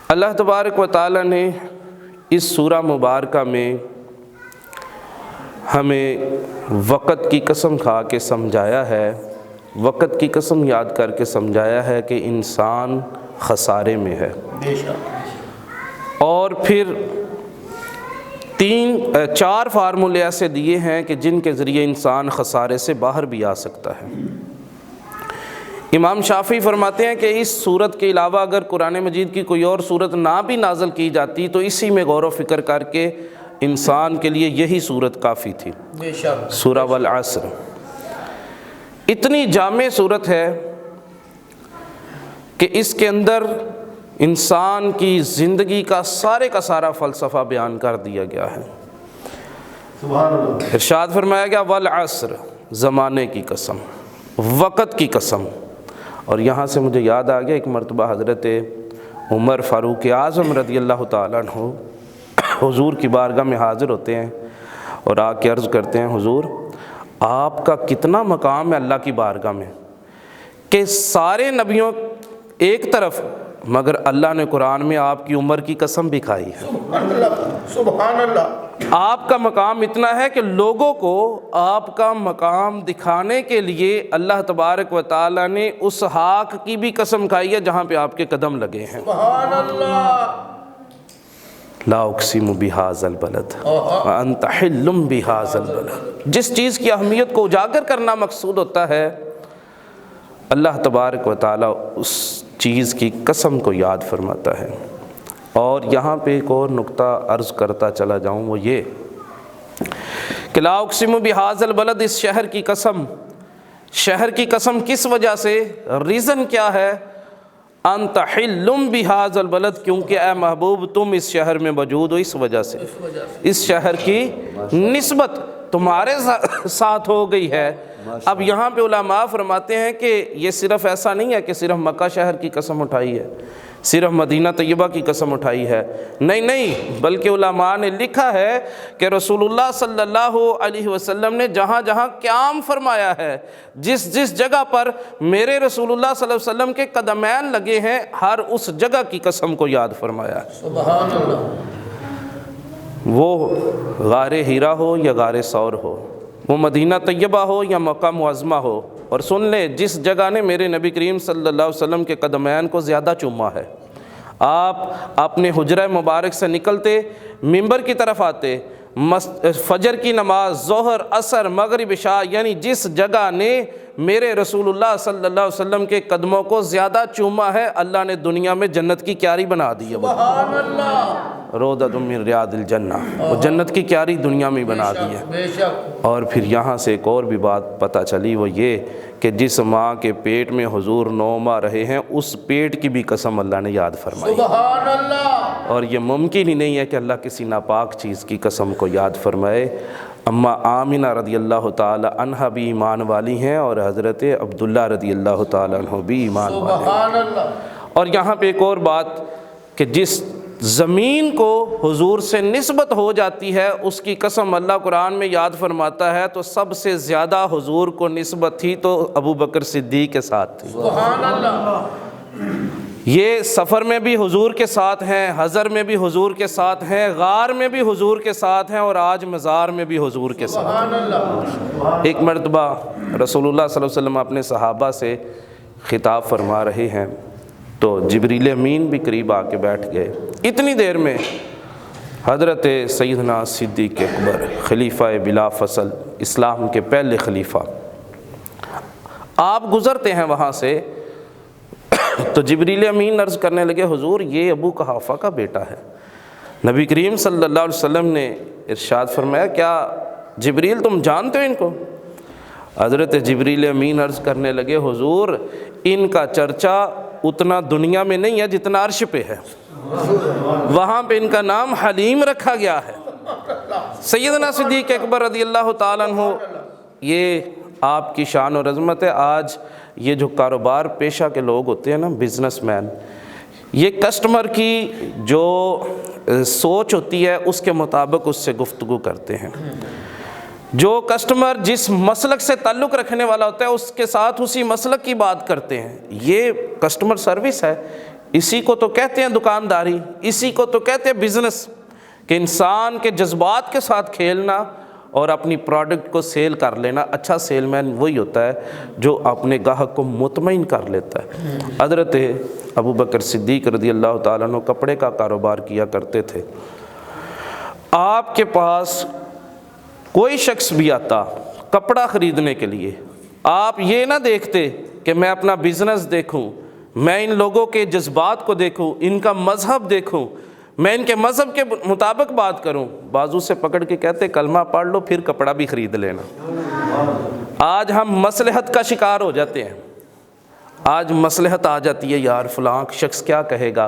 اللہ تبارک و تعالی نے اس سورہ مبارکہ میں ہمیں وقت کی قسم کھا کے سمجھایا ہے، وقت کی قسم یاد کر کے سمجھایا ہے کہ انسان خسارے میں ہے، اور پھر 4 فارمولے ایسے دیے ہیں کہ جن کے ذریعے انسان خسارے سے باہر بھی آ سکتا ہے۔ امام شافعی فرماتے ہیں کہ اس صورت کے علاوہ اگر قرآن مجید کی کوئی اور صورت نہ بھی نازل کی جاتی تو اسی میں غور و فکر کر کے انسان کے لیے یہی صورت کافی تھی، سورہ والعصر۔ اتنی جامع صورت ہے کہ اس کے اندر انسان کی زندگی کا سارا فلسفہ بیان کر دیا گیا ہے۔ سبحان اللہ۔ ارشاد فرمایا گیا والعصر، زمانے کی قسم، وقت کی قسم۔ اور یہاں سے مجھے یاد آ گیا، ایک مرتبہ حضرت عمر فاروق اعظم رضی اللہ تعالیٰ عنہ حضور کی بارگاہ میں حاضر ہوتے ہیں اور آ کے عرض کرتے ہیں حضور آپ کا کتنا مقام ہے اللہ کی بارگاہ میں کہ سارے نبیوں ایک طرف، مگر اللہ نے قرآن میں آپ کی عمر کی قسم بھی کھائی ہے۔ سبحان اللہ، سبحان اللہ۔ آپ کا مقام اتنا ہے کہ لوگوں کو آپ کا مقام دکھانے کے لیے اللہ تبارک و تعالیٰ نے اس حق کی بھی قسم کھائی ہے جہاں پہ آپ کے قدم لگے ہیں۔ سبحان اللہ۔ لا اقسم بہذا البلد وانت حل بہذا البلد۔ جس چیز کی اہمیت کو اجاگر کرنا مقصود ہوتا ہے، اللہ تبارک و تعالیٰ اس چیز کی قسم کو یاد فرماتا ہے۔ اور یہاں پہ ایک اور نقطہ عرض کرتا چلا جاؤں، وہ یہ کہ لا اقسم بہذا البلد، اس شہر کی قسم۔ شہر کی قسم کس وجہ سے؟ ریزن کیا ہے؟ انت حل بہذا البلد، کیونکہ اے محبوب تم اس شہر میں موجود ہو، اس وجہ سے اس شہر کی نسبت تمہارے ساتھ ہو گئی ہے۔ اب یہاں پہ علماء فرماتے ہیں کہ یہ صرف ایسا نہیں ہے کہ صرف مکہ شہر کی قسم اٹھائی ہے، صرف مدینہ طیبہ کی قسم اٹھائی ہے، نہیں، بلکہ علماء نے لکھا ہے کہ رسول اللہ صلی اللہ علیہ وسلم نے جہاں جہاں قیام فرمایا ہے، جس جس جگہ پر میرے رسول اللہ صلی اللہ علیہ وسلم کے قدمین لگے ہیں، ہر اس جگہ کی قسم کو یاد فرمایا ہے۔ سبحان اللہ۔ وہ غار ہیرا ہو یا غار ثور ہو، وہ مدینہ طیبہ ہو یا مکہ معظمہ ہو، اور سن لیں جس جگہ نے میرے نبی کریم صلی اللہ علیہ وسلم کے قدمین کو زیادہ چوما ہے، آپ اپنے حجرہ مبارک سے نکلتے منبر کی طرف آتے، فجر کی نماز، ظہر، عصر، مغرب، عشاء، یعنی جس جگہ نے میرے رسول اللہ صلی اللہ علیہ وسلم کے قدموں کو زیادہ چوما ہے، اللہ نے دنیا میں جنت کی کیاری بنا دی ہے۔ سبحان اللہ۔ روضۃ من ریاض الجنہ، وہ جنت کی کیاری دنیا میں بنا دی ہے۔ بے شک۔ اور پھر یہاں سے ایک اور بھی بات پتہ چلی، وہ یہ کہ جس ماں کے پیٹ میں حضور 9 ماہ رہے ہیں، اس پیٹ کی بھی قسم اللہ نے یاد فرمائی۔ سبحان اللہ۔ اور یہ ممکن ہی نہیں ہے کہ اللہ کسی ناپاک چیز کی قسم کو یاد فرمائے۔ اماں آمنہ رضی اللہ تعالی عنہ بھی ایمان والی ہیں، اور حضرت عبداللہ رضی اللہ تعالی عنہ بھی ایمان والے ہیں۔ سبحان اللہ۔ اور یہاں پہ ایک اور بات کہ جس زمین کو حضور سے نسبت ہو جاتی ہے اس کی قسم اللہ قرآن میں یاد فرماتا ہے، تو سب سے زیادہ حضور کو نسبت تھی تو ابو بکر صدیق کے ساتھ تھی۔ سبحان اللہ۔ یہ سفر میں بھی حضور کے ساتھ ہیں، حضر میں بھی حضور کے ساتھ ہیں، غار میں بھی حضور کے ساتھ ہیں، اور آج مزار میں بھی حضور کے ساتھ ہیں۔ سبحان اللہ۔ ایک مرتبہ رسول اللہ صلی اللہ علیہ وسلم اپنے صحابہ سے خطاب فرما رہے ہیں تو جبریل امین بھی قریب آ کے بیٹھ گئے۔ اتنی دیر میں حضرت سیدنا صدیق اکبر، خلیفہ بلا فصل، اسلام کے پہلے خلیفہ، آپ گزرتے ہیں وہاں سے، تو جبریل امین عرض کرنے لگے حضور یہ ابو قحافہ کا بیٹا ہے۔ نبی کریم صلی اللہ علیہ وسلم نے ارشاد فرمایا کیا جبریل تم جانتے ہو ان کو؟ حضرت جبریل امین عرض کرنے لگے حضور ان کا چرچا اتنا دنیا میں نہیں ہے جتنا عرش پہ ہے، وہاں پہ ان کا نام حلیم رکھا گیا ہے۔ سیدنا صدیق اکبر رضی اللہ تعالیٰ عنہ، یہ آپ کی شان اور عظمت ہے۔ آج یہ جو کاروبار پیشہ کے لوگ ہوتے ہیں نا، بزنس مین، یہ کسٹمر کی جو سوچ ہوتی ہے اس کے مطابق اس سے گفتگو کرتے ہیں۔ جو کسٹمر جس مسلک سے تعلق رکھنے والا ہوتا ہے اس کے ساتھ اسی مسلک کی بات کرتے ہیں۔ یہ کسٹمر سروس ہے، اسی کو تو کہتے ہیں دکانداری، اسی کو تو کہتے ہیں بزنس، کہ انسان کے جذبات کے ساتھ کھیلنا اور اپنی پروڈکٹ کو سیل کر لینا۔ اچھا سیل مین وہی ہوتا ہے جو اپنے گاہک کو مطمئن کر لیتا ہے۔ حضرت ابو بکر صدیق رضی اللہ تعالیٰ عنہ کپڑے کا کاروبار کیا کرتے تھے۔ آپ کے پاس کوئی شخص بھی آتا کپڑا خریدنے کے لیے، آپ یہ نہ دیکھتے کہ میں اپنا بزنس دیکھوں، میں ان لوگوں کے جذبات کو دیکھوں، ان کا مذہب دیکھوں، میں ان کے مذہب کے مطابق بات کروں، بازو سے پکڑ کے کہتے کلمہ پڑھ لو پھر کپڑا بھی خرید لینا۔ آج ہم مصلحت کا شکار ہو جاتے ہیں، آج مصلحت آ جاتی ہے، یار فلاں شخص کیا کہے گا،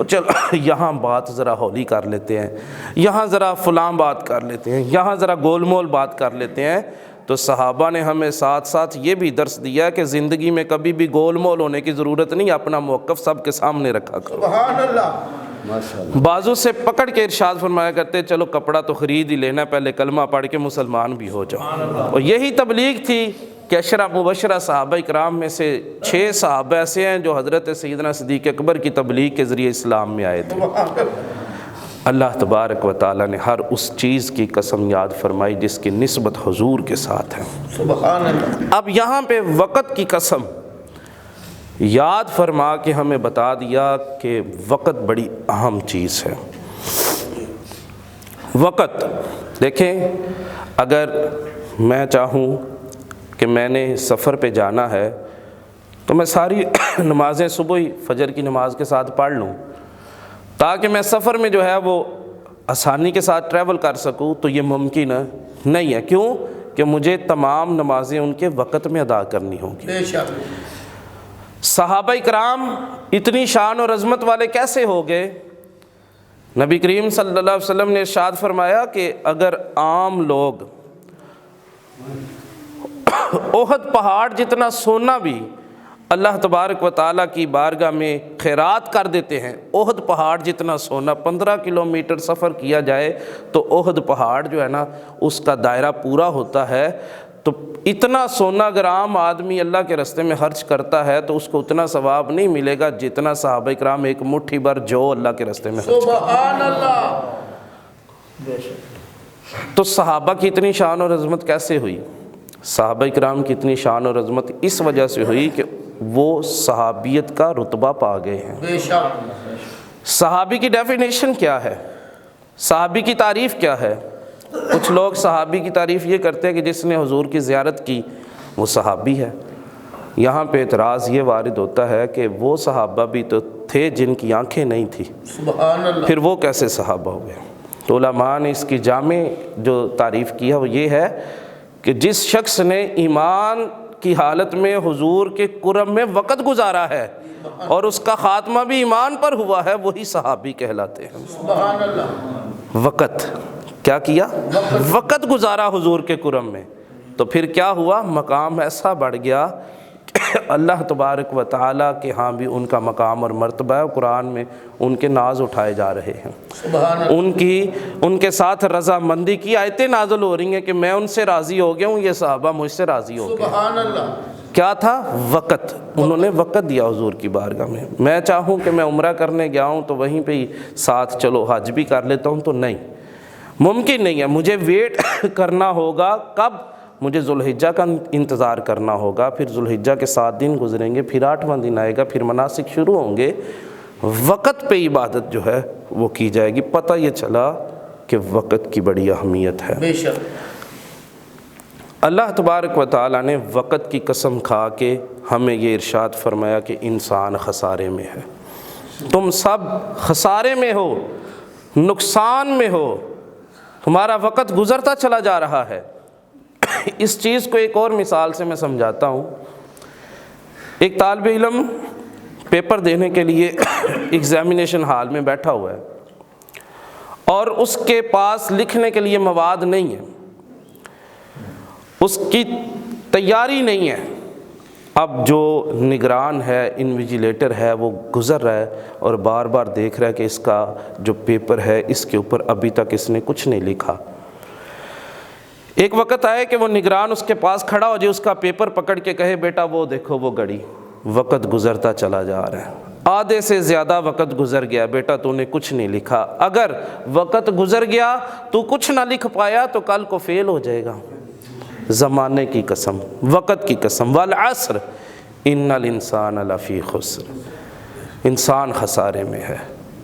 چل یہاں بات ذرا ہولی کر لیتے ہیں، یہاں ذرا فلاں بات کر لیتے ہیں، یہاں ذرا گول مول بات کر لیتے ہیں۔ تو صحابہ نے ہمیں ساتھ ساتھ یہ بھی درس دیا کہ زندگی میں کبھی بھی گول مول ہونے کی ضرورت نہیں، اپنا موقف سب کے سامنے رکھا کرو۔ سبحان اللہ۔ بازو سے پکڑ کے ارشاد فرمایا کرتے چلو کپڑا تو خرید ہی لینا، پہلے کلمہ پڑھ کے مسلمان بھی ہو جاؤ۔ اور یہی تبلیغ تھی کہ عشرہ مبشرہ صحابہ کرام میں سے 6 صحابہ ایسے ہیں جو حضرت سیدنا صدیق اکبر کی تبلیغ کے ذریعے اسلام میں آئے تھے۔ اللہ تبارک و تعالیٰ نے ہر اس چیز کی قسم یاد فرمائی جس کی نسبت حضور کے ساتھ ہے۔ سبحان اللہ۔ اب یہاں پہ وقت کی قسم یاد فرما کے ہمیں بتا دیا کہ وقت بڑی اہم چیز ہے۔ وقت دیکھیں، اگر میں چاہوں کہ میں نے سفر پہ جانا ہے تو میں ساری نمازیں صبح ہی فجر کی نماز کے ساتھ پڑھ لوں تاکہ میں سفر میں جو ہے وہ آسانی کے ساتھ ٹریول کر سکوں، تو یہ ممکن نہیں ہے۔ کیوں؟ کہ مجھے تمام نمازیں ان کے وقت میں ادا کرنی ہوں گی۔ بے شک۔ صحابہ کرام اتنی شان اور عظمت والے کیسے ہو گئے؟ نبی کریم صلی اللہ علیہ وسلم نے ارشاد فرمایا کہ اگر عام لوگ احد پہاڑ جتنا سونا بھی اللہ تبارک و تعالیٰ کی بارگاہ میں خیرات کر دیتے ہیں، احد پہاڑ جتنا سونا 15 کلومیٹر سفر کیا جائے تو احد پہاڑ جو ہے نا اس کا دائرہ پورا ہوتا ہے، تو اتنا سونا اگر عام آدمی اللہ کے راستے میں خرچ کرتا ہے تو اس کو اتنا ثواب نہیں ملے گا جتنا صحابہ کرام ایک مٹھی بھر جو اللہ کے راستے میں خرچ کرتے۔ سبحان اللہ۔ بے شک۔ تو صحابہ کی اتنی شان اور عظمت کیسے ہوئی؟ صحابہ کرام کی اتنی شان اور عظمت اس وجہ سے ہوئی کہ وہ صحابیت کا رتبہ پا گئے ہیں۔ بے شک۔ صحابی کی ڈیفینیشن کیا ہے؟ صحابی کی تعریف کیا ہے؟ کچھ لوگ صحابی کی تعریف یہ کرتے ہیں کہ جس نے حضور کی زیارت کی وہ صحابی ہے۔ یہاں پہ اعتراض یہ وارد ہوتا ہے کہ وہ صحابہ بھی تو تھے جن کی آنکھیں نہیں تھی، سبحان اللہ۔ پھر وہ کیسے صحابہ ہوئے؟ تو علماء نے اس کی جامع جو تعریف کی ہے وہ یہ ہے کہ جس شخص نے ایمان کی حالت میں حضور کے قرب میں وقت گزارا ہے اور اس کا خاتمہ بھی ایمان پر ہوا ہے وہی صحابی کہلاتے ہیں۔ سبحان اللہ۔ وقت کیا کیا؟ وقت گزارا حضور کے قرب میں، تو پھر کیا ہوا؟ مقام ایسا بڑھ گیا کہ اللہ تبارک و تعالیٰ کے ہاں بھی ان کا مقام اور مرتبہ ہے۔ قرآن میں ان کے ناز اٹھائے جا رہے ہیں، سبحان اللہ۔ ان کے ساتھ رضامندی کی آیتیں نازل ہو رہی ہیں کہ میں ان سے راضی ہو گیا ہوں، یہ صحابہ مجھ سے راضی ہو گئے۔ سبحان اللہ۔ کیا تھا؟ وقت۔ انہوں نے وقت دیا حضور کی بارگاہ میں۔ میں چاہوں کہ میں عمرہ کرنے گیا ہوں تو وہیں پہ ہی ساتھ چلو حج بھی کر لیتا ہوں، تو نہیں، ممکن نہیں ہے۔ مجھے ویٹ کرنا ہوگا، کب؟ مجھے ذوالحجہ کا انتظار کرنا ہوگا، پھر ذوالحجہ کے 7 دن گزریں گے، پھر 8واں دن آئے گا، پھر مناسک شروع ہوں گے۔ وقت پہ عبادت جو ہے وہ کی جائے گی۔ پتہ یہ چلا کہ وقت کی بڑی اہمیت ہے۔ بے شک۔ اللہ تبارک و تعالیٰ نے وقت کی قسم کھا کے ہمیں یہ ارشاد فرمایا کہ انسان خسارے میں ہے، تم سب خسارے میں ہو، نقصان میں ہو، تمہارا وقت گزرتا چلا جا رہا ہے۔ اس چیز کو ایک اور مثال سے میں سمجھاتا ہوں۔ ایک طالب علم پیپر دینے کے لیے ایگزامینیشن ہال میں بیٹھا ہوا ہے اور اس کے پاس لکھنے کے لیے مواد نہیں ہے، اس کی تیاری نہیں ہے۔ اب جو نگران ہے، انویجیلیٹر ہے، وہ گزر رہا ہے اور بار بار دیکھ رہا ہے کہ اس کا جو پیپر ہے اس کے اوپر ابھی تک اس نے کچھ نہیں لکھا۔ ایک وقت آئے کہ وہ نگران اس کے پاس کھڑا ہو جائے، اس کا پیپر پکڑ کے کہے بیٹا وہ دیکھو وہ گھڑی، وقت گزرتا چلا جا رہا ہے، آدھے سے زیادہ وقت گزر گیا بیٹا تو نے کچھ نہیں لکھا، اگر وقت گزر گیا تو کچھ نہ لکھ پایا تو کل کو فیل ہو جائے گا۔ زمانے کی قسم، وقت کی قسم، والعصر ان الانسان لفی خسر، انسان خسارے میں ہے۔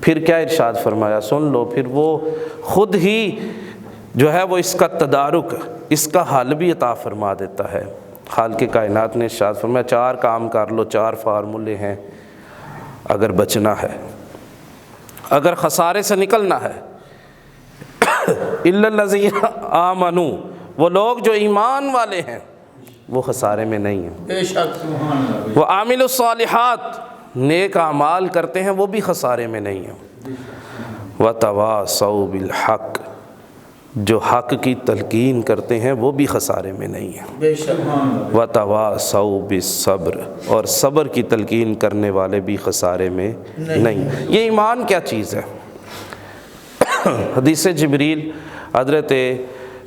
پھر کیا ارشاد فرمایا سن لو، پھر وہ خود ہی جو ہے وہ اس کا تدارک، اس کا حل بھی عطا فرما دیتا ہے۔ خالق کائنات نے ارشاد فرمایا 4 کام کر لو، 4 فارمولے ہیں اگر بچنا ہے، اگر خسارے سے نکلنا ہے۔ الا الذین آمنوا، وہ لوگ جو ایمان والے ہیں وہ خسارے میں نہیں ہیں۔ بے شک سبحان اللہ۔ وعاملوا الصالحات، نیک اعمال کرتے ہیں وہ بھی خسارے میں نہیں ہیں۔ وتواصوا بالحق، جو حق کی تلقین کرتے ہیں وہ بھی خسارے میں نہیں ہیں۔ بے شک وتواصوا بالصبر، اور صبر کی تلقین کرنے والے بھی خسارے میں نہیں۔ یہ ایمان کیا چیز ہے؟ حدیث جبریل، حضرت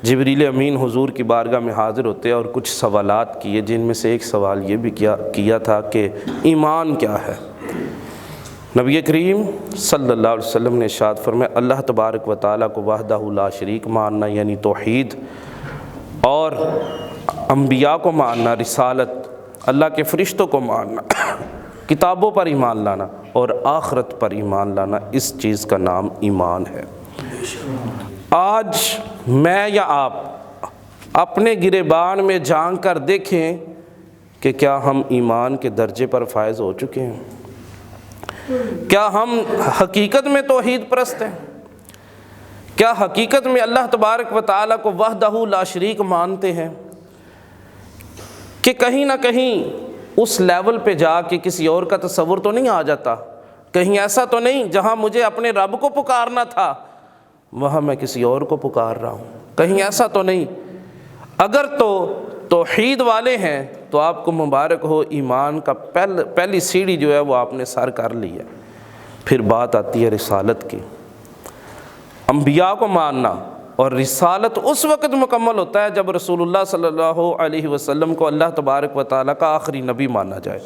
جبریل امین حضور کی بارگاہ میں حاضر ہوتے ہیں اور کچھ سوالات کیے، جن میں سے ایک سوال یہ بھی کیا تھا کہ ایمان کیا ہے؟ نبی کریم صلی اللہ علیہ وسلم نے ارشاد فرمایا اللہ تبارک و تعالیٰ کو وحدہ لا شریک ماننا یعنی توحید، اور انبیاء کو ماننا، رسالت، اللہ کے فرشتوں کو ماننا، کتابوں پر ایمان لانا اور آخرت پر ایمان لانا، اس چیز کا نام ایمان ہے۔ آج میں یا آپ اپنے گریبان میں جھانک کر دیکھیں کہ کیا ہم ایمان کے درجے پر فائز ہو چکے ہیں؟ کیا ہم حقیقت میں توحید پرست ہیں؟ کیا حقیقت میں اللہ تبارک و تعالیٰ کو وحدہ لا شریک مانتے ہیں؟ کہ کہیں نہ کہیں اس لیول پہ جا کے کسی اور کا تصور تو نہیں آ جاتا؟ کہیں ایسا تو نہیں جہاں مجھے اپنے رب کو پکارنا تھا وہاں میں کسی اور کو پکار رہا ہوں؟ کہیں ایسا تو نہیں؟ اگر تو توحید والے ہیں تو آپ کو مبارک ہو، ایمان کا پہلی سیڑھی جو ہے وہ آپ نے سر کر لی ہے۔ پھر بات آتی ہے رسالت کی، انبیاء کو ماننا، اور رسالت اس وقت مکمل ہوتا ہے جب رسول اللہ صلی اللہ علیہ وسلم کو اللہ تبارک و تعالیٰ کا آخری نبی مانا جائے۔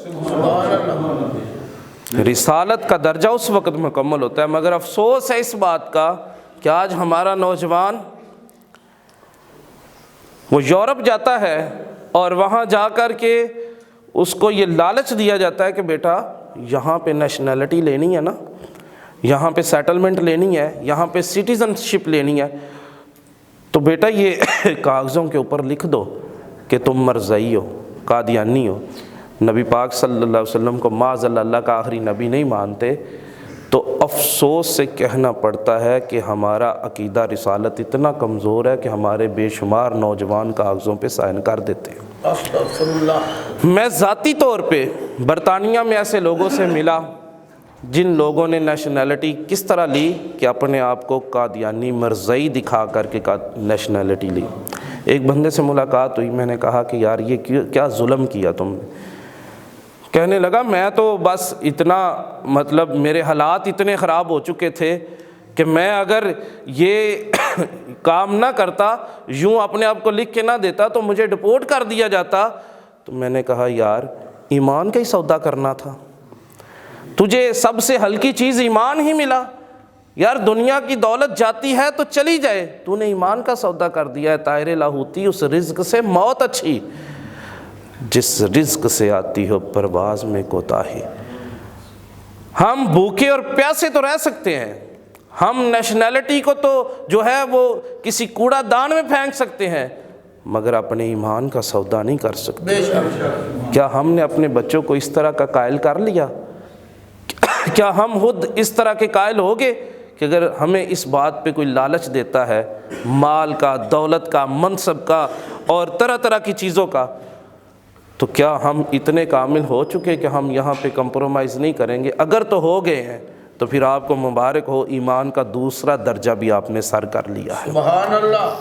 رسالت کا درجہ اس وقت مکمل ہوتا ہے، مگر افسوس ہے اس بات کا کہ آج ہمارا نوجوان وہ یورپ جاتا ہے اور وہاں جا کر کے اس کو یہ لالچ دیا جاتا ہے کہ بیٹا یہاں پہ نیشنلٹی لینی ہے نا، یہاں پہ سیٹلمنٹ لینی ہے، یہاں پہ سٹیزن شپ لینی ہے، تو بیٹا یہ کاغذوں کے اوپر لکھ دو کہ تم مرزائی ہو، قادیانی ہو، نبی پاک صلی اللہ علیہ وسلم کو معاذ اللہ کا آخری نبی نہیں مانتے، تو افسوس سے کہنا پڑتا ہے کہ ہمارا عقیدہ رسالت اتنا کمزور ہے کہ ہمارے بے شمار نوجوان کاغذوں پہ سائن کر دیتے ہیں۔ استغفر اللہ۔ میں ذاتی طور پہ برطانیہ میں ایسے لوگوں سے ملا جن لوگوں نے نیشنلٹی کس طرح لی کہ اپنے آپ کو قادیانی مرزائی دکھا کر کے نیشنلٹی لی۔ ایک بندے سے ملاقات ہوئی، میں نے کہا کہ یار یہ کیا ظلم کیا تم نے؟ کہنے لگا میں تو بس اتنا مطلب میرے حالات اتنے خراب ہو چکے تھے کہ میں اگر یہ کام نہ کرتا، یوں اپنے آپ کو لکھ کے نہ دیتا تو مجھے ڈپورٹ کر دیا جاتا۔ تو میں نے کہا یار ایمان کا ہی سودا کرنا تھا، تجھے سب سے ہلکی چیز ایمان ہی ملا۔ یار دنیا کی دولت جاتی ہے تو چلی جائے، تو نے ایمان کا سودا کر دیا ہے۔ طائر لاہوتی، اس رزق سے موت اچھی جس رزق سے آتی ہو پرواز میں کوتاہی۔ ہم بھوکے اور پیاسے تو رہ سکتے ہیں، ہم نیشنلٹی کو تو جو ہے وہ کسی کوڑا دان میں پھینک سکتے ہیں، مگر اپنے ایمان کا سودا نہیں کر سکتے۔ بے شک۔ کیا ہم نے اپنے بچوں کو اس طرح کا قائل کر لیا؟ کیا ہم خود اس طرح کے قائل ہو گئے کہ اگر ہمیں اس بات پہ کوئی لالچ دیتا ہے مال کا، دولت کا، منصب کا اور طرح طرح کی چیزوں کا، تو کیا ہم اتنے کامل ہو چکے کہ ہم یہاں پہ کمپرومائز نہیں کریں گے؟ اگر تو ہو گئے ہیں تو پھر آپ کو مبارک ہو، ایمان کا دوسرا درجہ بھی آپ نے سر کر لیا ہے۔ سبحان اللہ۔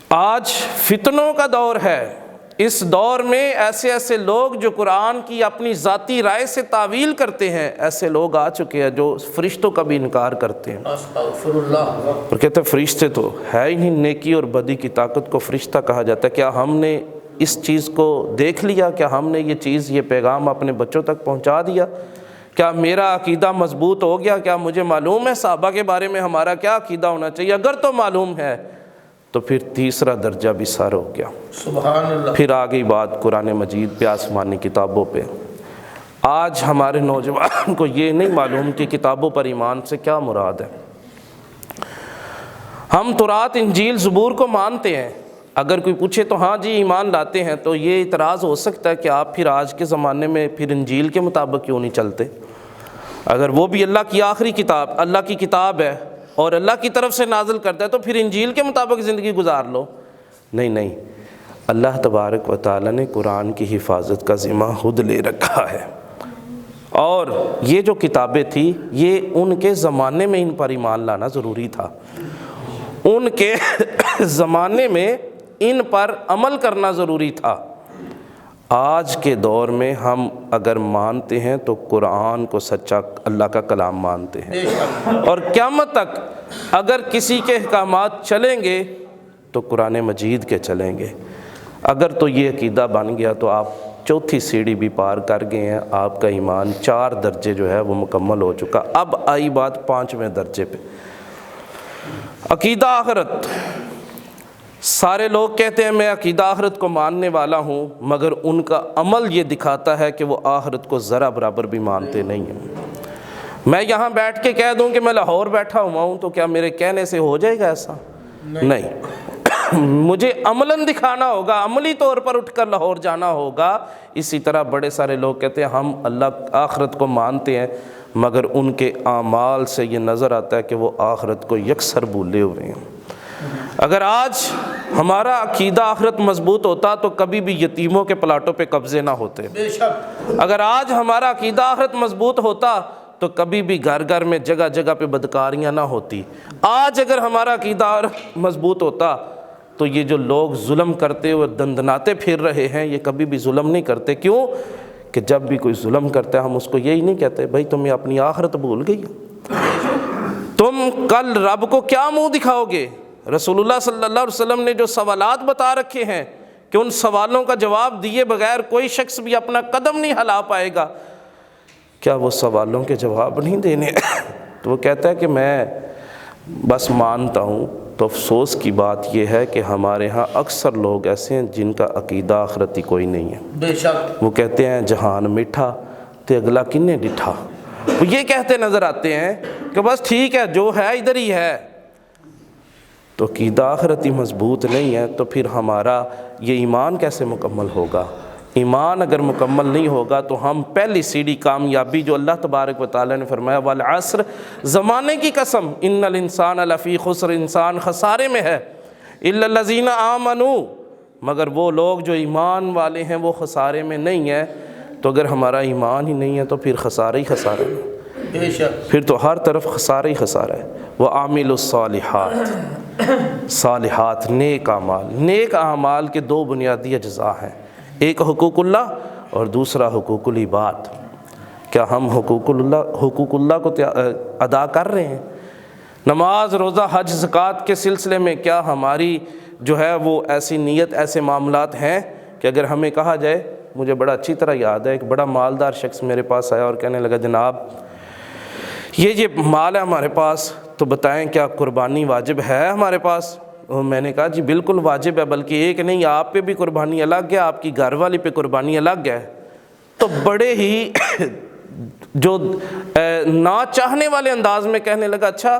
آج فتنوں کا دور ہے، اس دور میں ایسے ایسے لوگ جو قرآن کی اپنی ذاتی رائے سے تعویل کرتے ہیں، ایسے لوگ آ چکے ہیں جو فرشتوں کا بھی انکار کرتے ہیں استغفر اللہ۔ اور کہتے ہیں فرشتے تو ہے ہی نہیں، نیکی اور بدی کی طاقت کو فرشتہ کہا جاتا ہے۔ کیا ہم نے اس چیز کو دیکھ لیا؟ کیا ہم نے یہ چیز، یہ پیغام اپنے بچوں تک پہنچا دیا کیا میرا عقیدہ مضبوط ہو گیا؟ کیا مجھے معلوم ہے صحابہ کے بارے میں ہمارا کیا عقیدہ ہونا چاہیے؟ اگر تو معلوم ہے تو پھر تیسرا درجہ بھی سر ہو گیا۔ سبحان اللہ۔ پھر آ گئی بات قرآن مجید پہ، آسمانی کتابوں پہ۔ آج ہمارے نوجوان کو یہ نہیں معلوم کہ کتابوں پر ایمان سے کیا مراد ہے۔ ہم تورات، انجیل، زبور کو مانتے ہیں۔ اگر کوئی پوچھے تو ہاں جی ایمان لاتے ہیں، تو یہ اعتراض ہو سکتا ہے کہ آپ پھر آج کے زمانے میں پھر انجیل کے مطابق کیوں نہیں چلتے؟ اگر وہ بھی اللہ کی آخری کتاب، اللہ کی کتاب ہے اور اللہ کی طرف سے نازل کرتا ہے، تو پھر انجیل کے مطابق زندگی گزار لو۔ نہیں، اللہ تبارک و تعالیٰ نے قرآن کی حفاظت کا ذمہ خود لے رکھا ہے، اور یہ جو کتابیں تھیں یہ ان کے زمانے میں ان پر ایمان لانا ضروری تھا، ان کے زمانے میں ان پر عمل کرنا ضروری تھا۔ آج کے دور میں ہم اگر مانتے ہیں تو قرآن کو سچا اللہ کا کلام مانتے ہیں، اور قیامت تک اگر کسی کے احکامات چلیں گے تو قرآن مجید کے چلیں گے۔ اگر تو یہ عقیدہ بن گیا تو آپ چوتھی سیڑھی بھی پار کر گئے ہیں، آپ کا ایمان 4 درجے جو ہے وہ مکمل ہو چکا۔ اب آئی بات 5ویں درجے پہ، عقیدہ آخرت۔ سارے لوگ کہتے ہیں میں عقیدہ آخرت کو ماننے والا ہوں، مگر ان کا عمل یہ دکھاتا ہے کہ وہ آخرت کو ذرا برابر بھی مانتے نہیں ہیں۔ میں یہاں بیٹھ کے کہہ دوں کہ میں لاہور بیٹھا ہوا ہوں، تو کیا میرے کہنے سے ہو جائے گا ایسا؟ نہیں، مجھے عملاً دکھانا ہوگا، عملی طور پر اٹھ کر لاہور جانا ہوگا۔ اسی طرح بڑے سارے لوگ کہتے ہیں ہم اللہ آخرت کو مانتے ہیں، مگر ان کے اعمال سے یہ نظر آتا ہے کہ وہ آخرت کو یکسر بھولے ہوئے ہیں۔ اگر آج ہمارا عقیدہ آخرت مضبوط ہوتا تو کبھی بھی یتیموں کے پلاٹوں پہ قبضے نہ ہوتے۔ بے شک۔ اگر آج ہمارا عقیدہ آخرت مضبوط ہوتا تو کبھی بھی گھر گھر میں جگہ جگہ پہ بدکاریاں نہ ہوتی۔ آج اگر ہمارا عقیدہ مضبوط ہوتا تو یہ جو لوگ ظلم کرتے ہوئے دندناتے پھر رہے ہیں یہ کبھی بھی ظلم نہیں کرتے۔ کیوں کہ جب بھی کوئی ظلم کرتا ہے ہم اس کو یہی نہیں کہتے بھائی تمہیں اپنی آخرت بھول گئی، تم کل رب کو کیا منہ دکھاؤ گے؟ رسول اللہ صلی اللہ علیہ وسلم نے جو سوالات بتا رکھے ہیں کہ ان سوالوں کا جواب دیے بغیر کوئی شخص بھی اپنا قدم نہیں ہلا پائے گا، کیا وہ سوالوں کے جواب نہیں دینے؟ تو وہ کہتا ہے کہ میں بس مانتا ہوں۔ تو افسوس کی بات یہ ہے کہ ہمارے ہاں اکثر لوگ ایسے ہیں جن کا عقیدہ آخرتی کوئی نہیں ہے۔ بے شک۔ وہ کہتے ہیں جہان میٹھا تے اگلا کنے ڈٹھا، وہ یہ کہتے نظر آتے ہیں کہ بس ٹھیک ہے جو ہے ادھر ہی ہے۔ تو عقیدہ آخرتی مضبوط نہیں ہے تو پھر ہمارا یہ ایمان کیسے مکمل ہوگا؟ ایمان اگر مکمل نہیں ہوگا تو ہم پہلی سیڑھی کامیابی جو اللہ تبارک و تعالیٰ نے فرمایا والعصر، زمانے کی قسم، ان الانسان لفی خسر، انسان خسارے میں ہے، الا الذین آمنوا، مگر وہ لوگ جو ایمان والے ہیں وہ خسارے میں نہیں ہیں۔ تو اگر ہمارا ایمان ہی نہیں ہے تو پھر خسارہ ہی خسارہ ہے، بے شک۔ پھر تو ہر طرف خسارہ ہی خسارہ ہے۔ وَعَامِلُوا الصَّالِحَاتِ، صالحات، نیک اعمال۔ نیک اعمال کے 2 بنیادی اجزاء ہیں، ایک حقوق اللہ اور دوسرا حقوق العباد۔ کیا ہم حقوق اللہ کو ادا کر رہے ہیں؟ نماز، روزہ، حج، زکوٰۃ کے سلسلے میں کیا ہماری جو ہے وہ ایسی نیت، ایسے معاملات ہیں کہ اگر ہمیں کہا جائے، مجھے بڑا اچھی طرح یاد ہے ایک بڑا مالدار شخص میرے پاس آیا اور کہنے لگا جناب یہ مال ہے ہمارے پاس، تو بتائیں کیا قربانی واجب ہے ہمارے پاس؟ اور میں نے کہا جی بالکل واجب ہے، بلکہ ایک نہیں، آپ پہ بھی قربانی الگ ہے، آپ کی گھر والی پہ قربانی الگ ہے۔ تو بڑے ہی جو نا چاہنے والے انداز میں کہنے لگا اچھا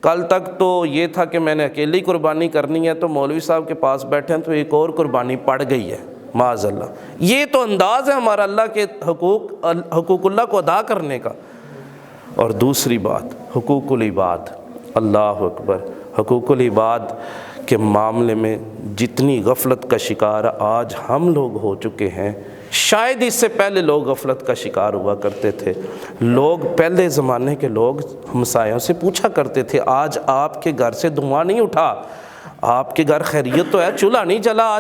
کل تک تو یہ تھا کہ میں نے اکیلی قربانی کرنی ہے، تو مولوی صاحب کے پاس بیٹھے ہیں تو ایک اور قربانی پڑ گئی ہے، معاذ اللہ۔ یہ تو انداز ہے ہمارا اللہ کے حقوق اللہ کو ادا کرنے کا۔ اور دوسری بات حقوق العباد، اللہ اکبر، حقوق العباد کے معاملے میں جتنی غفلت کا شکار آج ہم لوگ ہو چکے ہیں، شاید اس سے پہلے لوگ غفلت کا شکار ہوا کرتے تھے۔ لوگ پہلے زمانے کے لوگ ہمسایوں سے پوچھا کرتے تھے آج آپ کے گھر سے دھواں نہیں اٹھا، آپ کے گھر خیریت تو ہے، چولہا نہیں جلا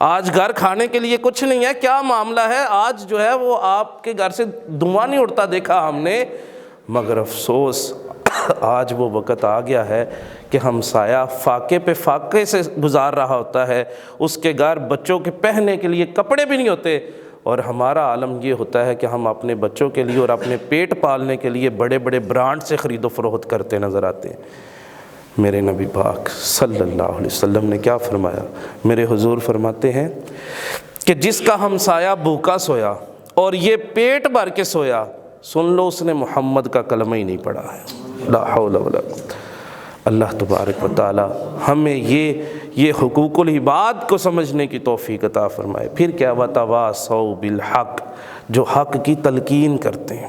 آج گھر کھانے کے لیے کچھ نہیں ہے، کیا معاملہ ہے؟ آج جو ہے وہ آپ کے گھر سے دھواں نہیں اٹھتا دیکھا ہم نے۔ مگر افسوس آج وہ وقت آ گیا ہے کہ ہمسایہ فاقے پہ فاقے سے گزار رہا ہوتا ہے، اس کے گھر بچوں کے پہننے کے لیے کپڑے بھی نہیں ہوتے، اور ہمارا عالم یہ ہوتا ہے کہ ہم اپنے بچوں کے لیے اور اپنے پیٹ پالنے کے لیے بڑے بڑے برانڈ سے خرید و فروخت کرتے نظر آتے ہیں۔ میرے نبی پاک صلی اللہ علیہ وسلم نے کیا فرمایا؟ میرے حضور فرماتے ہیں کہ جس کا ہمسایہ بھوکا سویا اور یہ پیٹ بھر کے سویا، سن لو اس نے محمد کا کلمہ ہی نہیں پڑھا ہے۔ لا حول ولا قوت۔ اللہ تبارک و تعالی ہمیں یہ حقوق العباد کو سمجھنے کی توفیق عطا فرمائے۔ پھر کیا؟ وَتَوَاصَوْا بِالْحَقِّ، جو حق کی تلقین کرتے ہیں،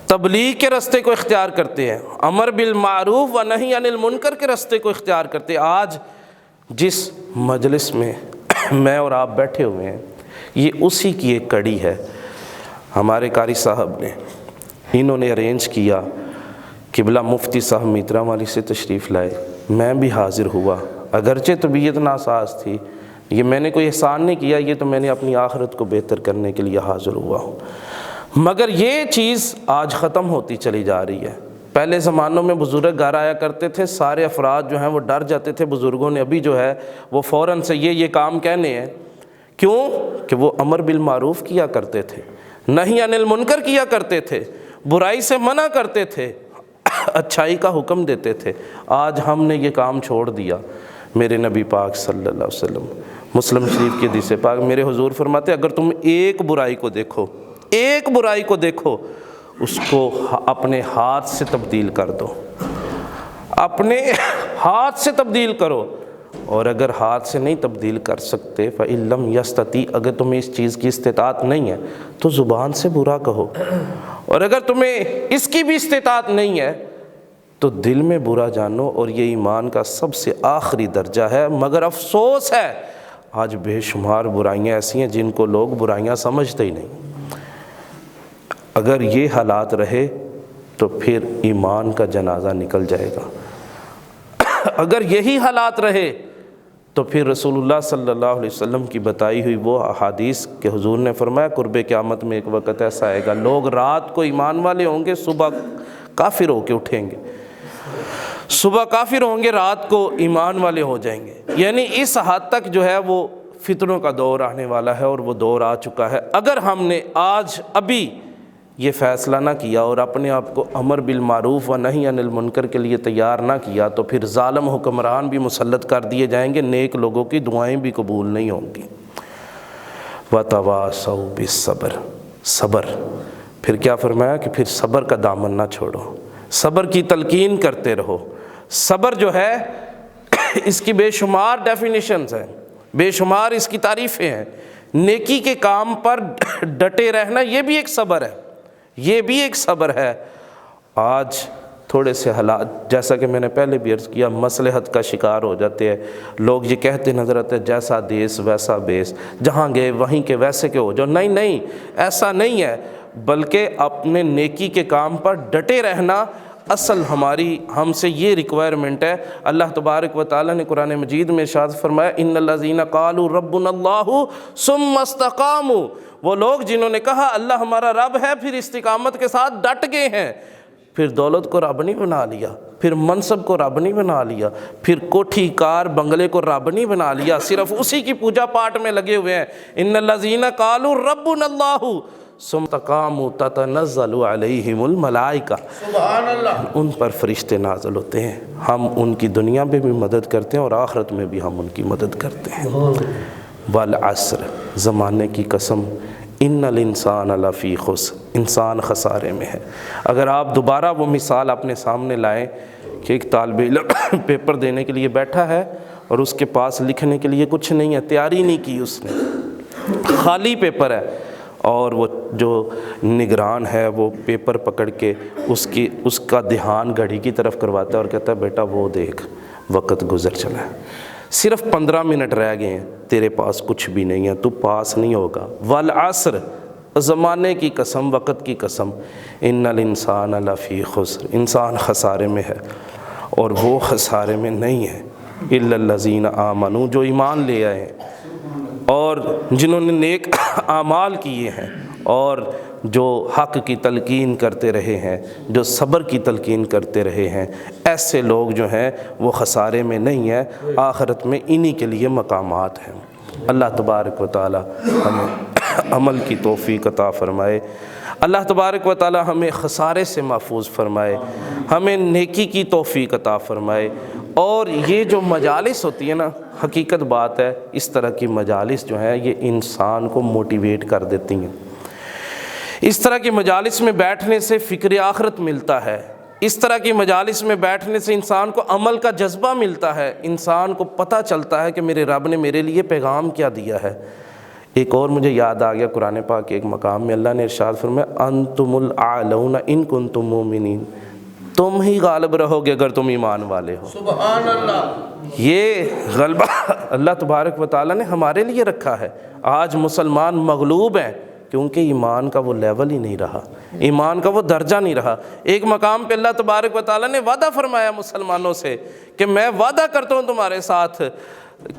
تبلیغ کے راستے کو اختیار کرتے ہیں، امر بالمعروف و نہی عن المنکر کے راستے کو اختیار کرتے ہیں۔ آج جس مجلس میں میں اور آپ بیٹھے ہوئے ہیں، یہ اسی کی ایک کڑی ہے۔ ہمارے قاری صاحب نے، انہوں نے ارینج کیا، قبلہ مفتی صاحب میترا والی سے تشریف لائے، میں بھی حاضر ہوا، اگرچہ طبیعت ناساز تھی، یہ میں نے کوئی احسان نہیں کیا، یہ تو میں نے اپنی آخرت کو بہتر کرنے کے لیے حاضر ہوا ہوں۔ مگر یہ چیز آج ختم ہوتی چلی جا رہی ہے۔ پہلے زمانوں میں بزرگ گھر آیا کرتے تھے، سارے افراد جو ہیں وہ ڈر جاتے تھے بزرگوں نے، ابھی جو ہے وہ فوراً سے یہ کام کہنے ہیں۔ کیوں؟ کہ وہ امر بالمعروف کیا کرتے تھے، نہی عن المنکر کیا کرتے تھے، برائی سے منع کرتے تھے، اچھائی کا حکم دیتے تھے۔ آج ہم نے یہ کام چھوڑ دیا۔ میرے نبی پاک صلی اللہ علیہ وسلم، مسلم شریف کی حدیث پاک، میرے حضور فرماتے اگر تم ایک برائی کو دیکھو، ایک برائی کو دیکھو، اس کو اپنے ہاتھ سے تبدیل کر دو، اپنے ہاتھ سے تبدیل کرو، اور اگر ہاتھ سے نہیں تبدیل کر سکتے فَإِن لَمْ يَسْتَطِعْ، اگر تمہیں اس چیز کی استطاعت نہیں ہے تو زبان سے برا کہو، اور اگر تمہیں اس کی بھی استطاعت نہیں ہے تو دل میں برا جانو، اور یہ ایمان کا سب سے آخری درجہ ہے۔ مگر افسوس ہے آج بے شمار برائیاں ایسی ہیں جن کو لوگ برائیاں سمجھتے ہی نہیں۔ اگر یہ حالات رہے تو پھر ایمان کا جنازہ نکل جائے گا۔ اگر یہی حالات رہے تو پھر رسول اللہ صلی اللہ علیہ وسلم کی بتائی ہوئی وہ احادیث کہ حضور نے فرمایا قرب قیامت میں ایک وقت ایسا آئے گا، لوگ رات کو ایمان والے ہوں گے، صبح کافر ہو کے اٹھیں گے، صبح کافر ہوں گے، رات کو ایمان والے ہو جائیں گے۔ یعنی اس حد تک جو ہے وہ فتنوں کا دور آنے والا ہے، اور وہ دور آ چکا ہے۔ اگر ہم نے آج ابھی یہ فیصلہ نہ کیا اور اپنے آپ کو امر بالمعروف و نہی عن المنکر کے لیے تیار نہ کیا تو پھر ظالم حکمران بھی مسلط کر دیے جائیں گے، نیک لوگوں کی دعائیں بھی قبول نہیں ہوں گی۔ وَتَوَاصَوْا بِالصَّبْرِ، صبر۔ پھر کیا فرمایا کہ پھر صبر کا دامن نہ چھوڑو، صبر کی تلقین کرتے رہو۔ صبر جو ہے اس کی بے شمار ڈیفینیشنز ہیں، بے شمار اس کی تعریفیں ہیں۔ نیکی کے کام پر ڈٹے رہنا یہ بھی ایک صبر ہے، یہ بھی ایک صبر ہے۔ آج تھوڑے سے حالات، جیسا کہ میں نے پہلے بھی عرض کیا، مصلحت کا شکار ہو جاتے ہیں لوگ، یہ کہتے نظر آتے ہیں جیسا دیس ویسا بیس، جہاں گئے وہیں کے ویسے کے ہو جاؤ۔ نہیں، ایسا نہیں ہے، بلکہ اپنے نیکی کے کام پر ڈٹے رہنا اصل ہم سے یہ ریکوائرمنٹ ہے۔ اللہ تبارک و تعالیٰ نے قرآن مجید میں ارشاد فرمایا ان الذین قالوا ربنا اللہ ثم استقاموا، وہ لوگ جنہوں نے کہا اللہ ہمارا رب ہے، پھر استقامت کے ساتھ ڈٹ گئے ہیں، پھر دولت کو رب نہیں بنا لیا، پھر منصب کو رب نہیں بنا لیا، پھر کوٹھی کار بنگلے کو رب نہیں بنا لیا، صرف اسی کی پوجا پاٹ میں لگے ہوئے ہیں۔ ان الذین قالوا ربنا اللہ ثم استقاموا تتنزل علیہم الملائکہ، سبحان اللہ، ان پر فرشتے نازل ہوتے ہیں۔ ہم ان کی دنیا میں بھی مدد کرتے ہیں اور آخرت میں بھی ہم ان کی مدد کرتے ہیں۔ والعصر، زمانے کی قسم، ان الانسان لفی خسر، انسان خسارے میں ہے۔ اگر آپ دوبارہ وہ مثال اپنے سامنے لائیں کہ ایک طالب علم پیپر دینے کے لیے بیٹھا ہے اور اس کے پاس لکھنے کے لیے کچھ نہیں ہے، تیاری نہیں کی اس نے، خالی پیپر ہے، اور وہ جو نگران ہے وہ پیپر پکڑ کے اس کا دھیان گھڑی کی طرف کرواتا ہے اور کہتا ہے بیٹا وہ دیکھ وقت گزر چلا ہے، صرف 15 منٹ رہ گئے ہیں، تیرے پاس کچھ بھی نہیں ہے، تو پاس نہیں ہوگا۔ والعصر، زمانے کی قسم، وقت کی قسم، ان الانسان لفی خسر، انسان خسارے میں ہے، اور وہ خسارے میں نہیں ہے الا الذین آمنوا، جو ایمان لے آئے ہیں اور جنہوں نے نیک اعمال کیے ہیں اور جو حق کی تلقین کرتے رہے ہیں، جو صبر کی تلقین کرتے رہے ہیں، ایسے لوگ جو ہیں وہ خسارے میں نہیں ہیں، آخرت میں انہی کے لیے مقامات ہیں۔ اللہ تبارک و تعالی ہمیں عمل کی توفیق عطا فرمائے۔ اللہ تبارک و تعالی ہمیں خسارے سے محفوظ فرمائے، ہمیں نیکی کی توفیق عطا فرمائے۔ اور یہ جو مجالس ہوتی ہے نا، حقیقت بات ہے، اس طرح کی مجالس جو ہیں یہ انسان کو موٹیویٹ کر دیتی ہیں۔ اس طرح کی مجالس میں بیٹھنے سے فکر آخرت ملتا ہے، اس طرح کی مجالس میں بیٹھنے سے انسان کو عمل کا جذبہ ملتا ہے، انسان کو پتہ چلتا ہے کہ میرے رب نے میرے لیے پیغام کیا دیا ہے۔ ایک اور مجھے یاد آ گیا، قرآن پاک کے ایک مقام میں اللہ نے ارشاد فرمایا انتم الاعلون ان کنتم مومنین، تم ہی غالب رہو گے اگر تم ایمان والے ہو۔ سبحان اللہ۔ یہ غلبہ اللہ تبارک و تعالیٰ نے ہمارے لیے رکھا ہے۔ آج مسلمان مغلوب ہیں کیونکہ ایمان کا وہ لیول ہی نہیں رہا، ایمان کا وہ درجہ نہیں رہا۔ ایک مقام پہ اللہ تبارک و تعالیٰ نے وعدہ فرمایا مسلمانوں سے کہ میں وعدہ کرتا ہوں تمہارے ساتھ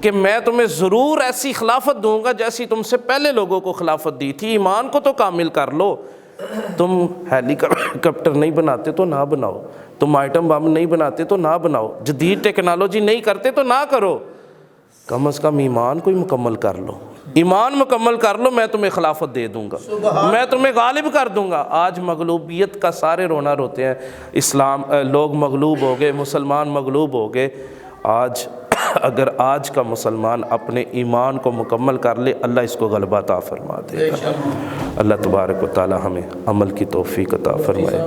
کہ میں تمہیں ضرور ایسی خلافت دوں گا جیسی تم سے پہلے لوگوں کو خلافت دی تھی، ایمان کو تو کامل کر لو۔ تم ہیلی کاپٹر نہیں بناتے تو نہ بناؤ، تم آئٹم بم نہیں بناتے تو نہ بناؤ، جدید ٹیکنالوجی نہیں کرتے تو نہ کرو، کم از کم ایمان کو ہی مکمل کر لو، ایمان مکمل کر لو، میں تمہیں خلافت دے دوں گا، میں تمہیں غالب کر دوں گا۔ آج مغلوبیت کا سارے رونا روتے ہیں، اسلام لوگ مغلوب ہو گئے، مسلمان مغلوب ہو گئے۔ آج اگر آج کا مسلمان اپنے ایمان کو مکمل کر لے، اللہ اس کو غلبہ عطا فرما دے گا۔ اللہ تبارک و تعالی ہمیں عمل کی توفیق عطا فرمائے۔